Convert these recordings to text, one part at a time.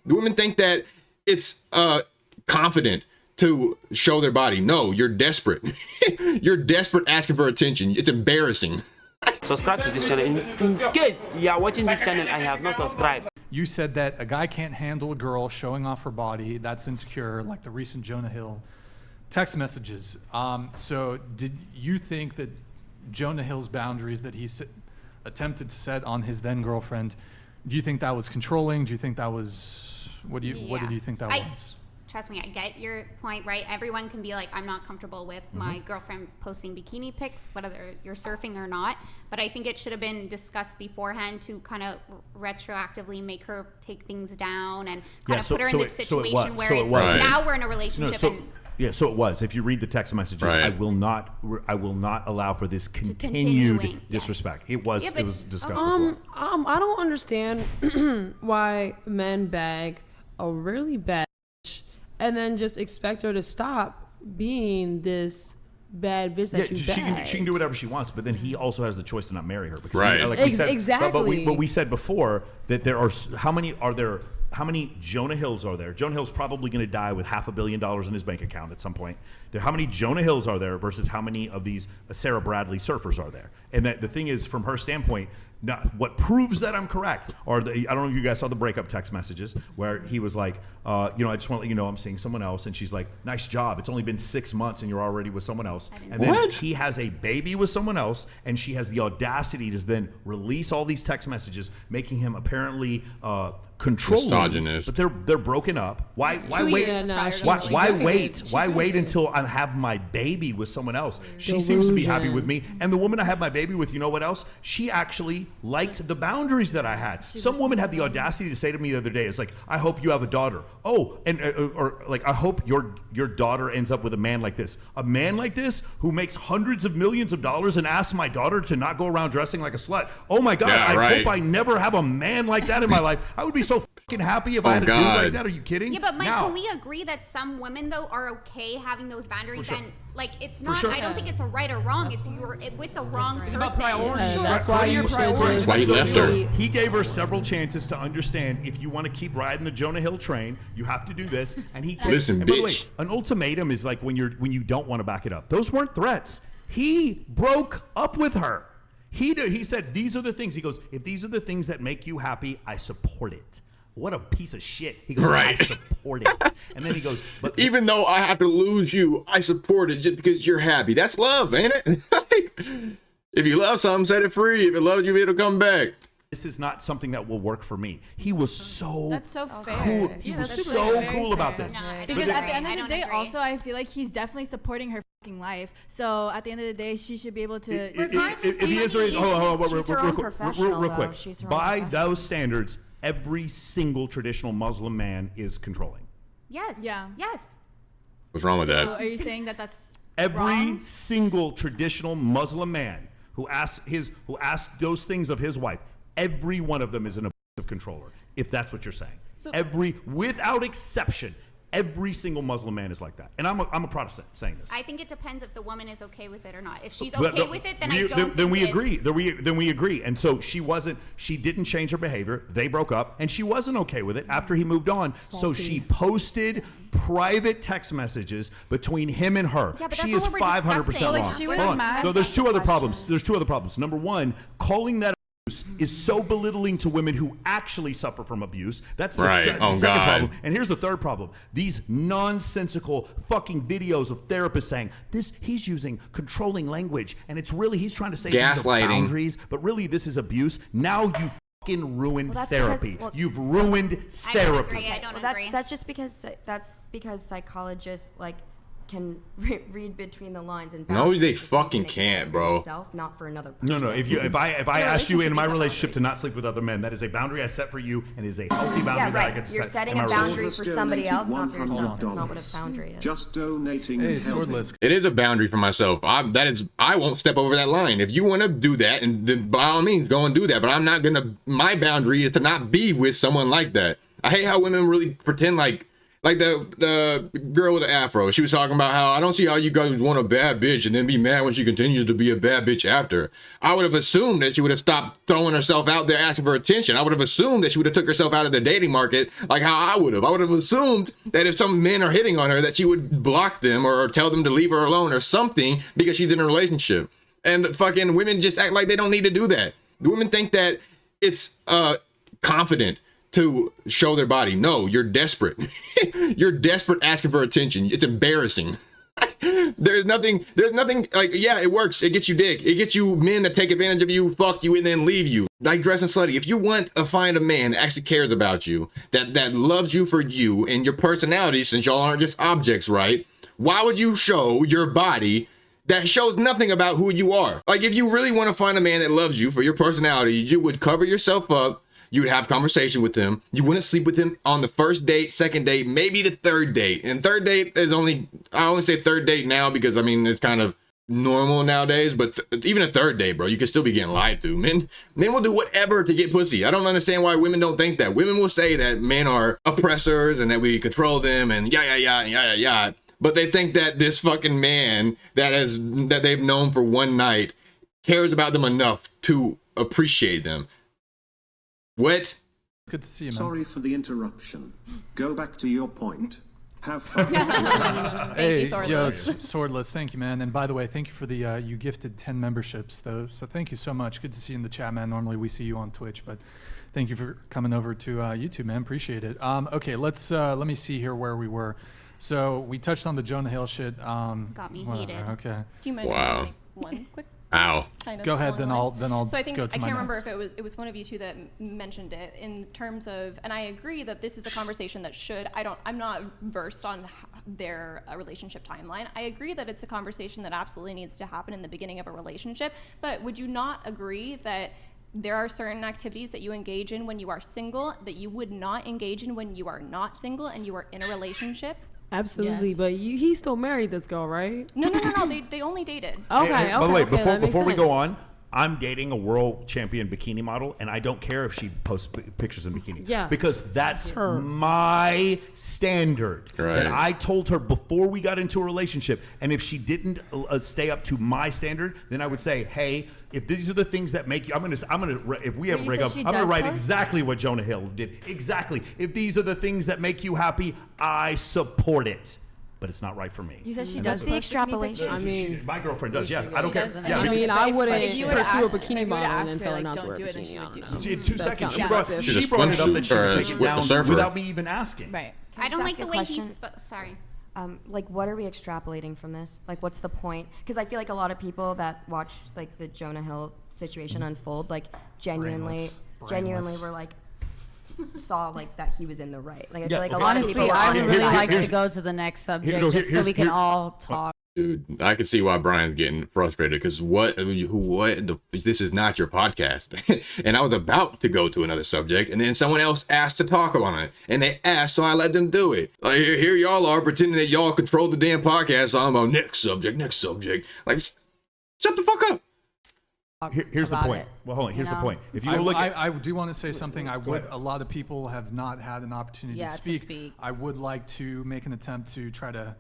Do women think that it's confident to show their body? No, you're desperate. You're desperate asking for attention. It's embarrassing. Subscribe to this channel. In case you are watching this channel and you have not subscribed. You said that a guy can't handle a girl showing off her body. That's insecure, like the recent Jonah Hill text messages. So did you think that Jonah Hill's boundaries that he attempted to set on his then girlfriend, do you think that was controlling? Do you think that was, what did you think that was? Trust me, I get your point, right? Everyone can be like, I'm not comfortable with my girlfriend posting bikini pics, whether you're surfing or not. But I think it should have been discussed beforehand to kind of retroactively make her take things down and kind of put her in this situation where it's now we're in a relationship. So it was. If you read the text messages, I will not allow for this continued disrespect. It was discussed before. I don't understand why men bag a really bad bitch and then just expect her to stop being this bad bitch that she can do whatever she wants, but then he also has the choice to not marry her. Because exactly. But we said before that there are how many Jonah Hills are there? Jonah Hill's probably going to die with $500 million in his bank account at some point. How many Jonah Hills are there versus how many of these Sarah Bradley surfers are there? And that the thing is, from her standpoint, what proves that I'm correct are I don't know if you guys saw the breakup text messages where he was like, I just want to let you know I'm seeing someone else, and she's like, nice job. It's only been 6 months and you're already with someone else. And then he has a baby with someone else, and she has the audacity to then release all these text messages, making him apparently controlling. Misogynist. But they're broken up. Why wait until I have my baby with someone else? She seems to be happy with me, and the woman I have my baby with, you know what else? She actually liked the boundaries that I had. Some woman had the audacity to say to me the other day, it's like, I hope you have a daughter. Oh, and or like, I hope your daughter ends up with a man like this. A man like this who makes hundreds of millions of dollars and asks my daughter to not go around dressing like a slut. Oh my God, I hope I never have a man like that in my life. I would be so fucking happy if I had a dude like that. Are you kidding? Yeah, but Mike, can we agree that some women though are okay having those boundaries? And like, it's not. I don't think it's a right or wrong. It's you're with the wrong person. That's why you why he left her. He gave her several chances to understand, if you want to keep riding the Jonah Hill train, you have to do this. And he listen, and by the way, an ultimatum is like when you don't want to back it up. Those weren't threats. He broke up with her. He said, these are the things. He goes, if these are the things that make you happy, I support it. What a piece of shit. He goes, I support it. And then he goes, but even though I have to lose you, I support it just because you're happy. That's love, ain't it? If you love something, set it free. If it loves you, it'll come back. This is not something that will work for me. He was so That's so fair. cool. He was so cool about this. Because at the end of the day, also, I feel like he's definitely supporting her fucking life. So at the end of the day, she should be able to. If he is raised, real quick. By those standards, every single traditional Muslim man is controlling. Yes. Yeah. Yes. What's wrong with that? So are you saying that that's every wrong? single traditional Muslim man who asks those things of his wife, every one of them is an abusive controller, if that's what you're saying. So, without exception, every single Muslim man is like that. And I'm a Protestant saying this. I think it depends if the woman is okay with it or not. If she's okay with it, then I don't then we agree. Then we agree. And so she didn't change her behavior. They broke up, and she wasn't okay with it after he moved on. So she posted private text messages between him and her. Yeah, but she is 500% wrong. Like, she was mad. No, there's two other problems. Number one, calling that is so belittling to women who actually suffer from abuse. That's the second problem. And here's the third problem. These nonsensical fucking videos of therapists saying he's using controlling language, and it's really he's trying to say these are boundaries, but really this is abuse. Now you fucking ruined therapy. You've ruined therapy. I don't agree. That's just because psychologists can read between the lines and no, they fucking can't, bro. Yourself, not for another person. No. If I ask you in my relationship to not sleep with other men, that is a boundary I set for you, and is a healthy boundary that I get to set. You're setting a boundary for somebody else, not for yourself. That's not what a boundary is. Just donating. Hey, Swordless. It is a boundary for myself. I won't step over that line. If you want to do that, and then by all means go and do that, but I'm not gonna. My boundary is to not be with someone like that. I hate how women really pretend like Like the girl with the afro, she was talking about how I don't see how you guys want a bad bitch and then be mad when she continues to be a bad bitch after. I would have assumed that she would have stopped throwing herself out there asking for attention. I would have assumed that she would have took herself out of the dating market like how I would have. I would have assumed that if some men are hitting on her that she would block them or tell them to leave her alone or something because she's in a relationship. And the fucking women just act like they don't need to do that. The women think that it's confident to show their body. No, you're desperate. You're desperate asking for attention. It's embarrassing. There's nothing like, yeah, it works. It gets you dick. It gets you men that take advantage of you, fuck you, and then leave you. Like dressing slutty. If you want to find a man that actually cares about you, that loves you for you and your personality, since y'all aren't just objects, right? Why would you show your body that shows nothing about who you are? Like if you really want to find a man that loves you for your personality, you would cover yourself up. You would have conversation with him. You wouldn't sleep with him on the first date, second date, maybe the third date. And third date is I only say third date now because I mean, it's kind of normal nowadays, but even a third date, bro, you can still be getting lied to. Men will do whatever to get pussy. I don't understand why women don't think that. Women will say that men are oppressors and that we control them and yeah. But they think that this fucking man that they've known for one night cares about them enough to appreciate them. What? Good to see you, man. Sorry for the interruption. Go back to your point. Have fun. Hey, Swordless. yo, Swordless, thank you, man. And by the way, thank you for the you gifted 10 memberships, though. So thank you so much. Good to see you in the chat, man. Normally we see you on Twitch, but thank you for coming over to YouTube, man. Appreciate it. Okay, let me see here where we were. So we touched on the Jonah Hill shit. Got me whatever, heated. Okay. Do you mind Wow. making one quick Ow. kind of Go ahead, along then the I'll lines? So I think go I to can't my remember next. if it was one of you two that mentioned it in terms of, and I agree that this is a conversation that I'm not versed on their relationship timeline. I agree that it's a conversation that absolutely needs to happen in the beginning of a relationship, but would you not agree that there are certain activities that you engage in when you are single that you would not engage in when you are not single and you are in a relationship? Absolutely, Yes. but he's still married, this girl, right? No. They only dated. Okay, Hey, by the way, that makes before we go sense. on, I'm dating a world champion bikini model, and I don't care if she posts pictures in bikini. Yeah. Because that's her. my standard. Right. That I told her before we got into a relationship. And if she didn't stay up to my standard, then I would say, hey, if these are the things that make you, I'm gonna. If we ever you break said up, she I'm gonna does write post? exactly what Jonah Hill did. Exactly. If these are the things that make you happy, I support it. But it's not right for me. You said she And does that's the post bikini extrapolation. pictures? I mean, my girlfriend does. Yeah, She I don't care. doesn't. Yeah, I If- mean, I wouldn't if you would've pursue a asked- if bikini you would've model and asked then her, tell her like, not to don't wear a do it, then she bikini. I would don't do know. it. In 2 That's seconds, counterproductive. She's a she brought it up that she would swimsuit, take it or a down surfer. without me even asking. Right. I don't just like the ask way a question? he's. Sorry. Like, what are we extrapolating from this? Like, what's the point? Because I feel like a lot of people that watch like the Jonah Hill situation unfold, like genuinely Brainless. were like saw like that he was in the right. Like I feel Yeah, like okay. a lot of Honestly, people I on would his really side. like to go to the next subject no, just so we can all talk. Dude, I can see why Brian's getting frustrated because this is not your podcast. And I was about to go to another subject, and then someone else asked to talk about it, and they asked, so I let them do it. Like here y'all are pretending that y'all control the damn podcast. So I'm about next subject. Like, shut the fuck up. Here's the about point. it, Well, hold on. Here's you the know? point. If you look at I do want to say something. Go ahead. A lot of people have not had an opportunity Yeah, to to speak. speak. I would like to make an attempt to try to,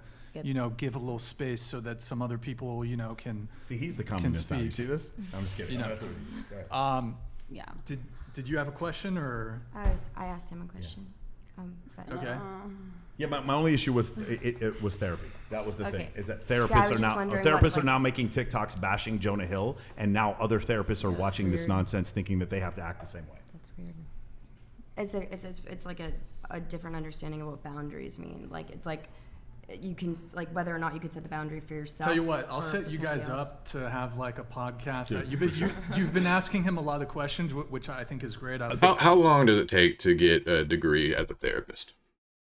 give a little space so that some other people, can. see, he's the communist now. You speak. see this? I'm just kidding. You know. I'm messing with you. Go ahead. Yeah. Did you have a question or? I asked him a question. But Okay. Yeah, my only issue was it was therapy. That was the thing. Okay. Is that Yeah, I therapists was are just now wondering therapists what, are now making TikToks bashing Jonah Hill, and now other therapists are watching this nonsense, thinking that they have to act the same way. that's weird. It's like a different understanding of what boundaries mean. Like it's like you can like whether or not you could set the boundary for yourself. Tell you what, I'll or set for you somebody guys else. up to have like a podcast. Dude, That you've been asking him a lot of questions, which I think is great. How long does it take to get a degree as a therapist?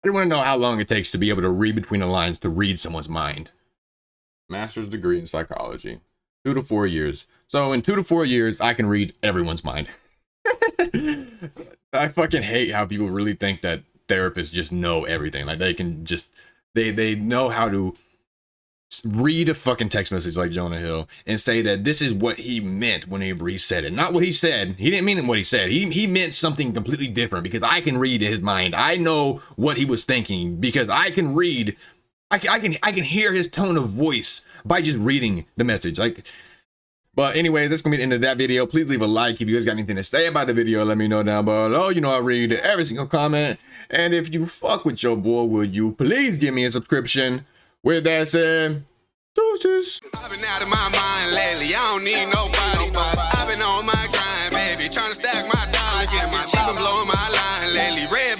I want to know how long it takes to be able to read between the lines, to read someone's mind. Master's degree in psychology, 2 to 4 years. So in 2 to 4 years, I can read everyone's mind. I fucking hate how people really think that therapists just know everything. Like they can just, they know how to read a fucking text message like Jonah Hill and say that this is what he meant whenever he said it. Not what he said. He didn't mean what he said. He meant something completely different, because I can read his mind. I know what he was thinking because I can read. I can hear his tone of voice by just reading the message. Like, but anyway, that's gonna be the end of that video. Please leave a like if you guys got anything to say about the video. Let me know down below. You know I read every single comment. And if you fuck with your boy, will you please give me a subscription? With that said, deuces. I've been out of my mind lately. I don't need nobody. I've been on my grind, baby. Trying to stack my dollars. She been blowing my line lately. Red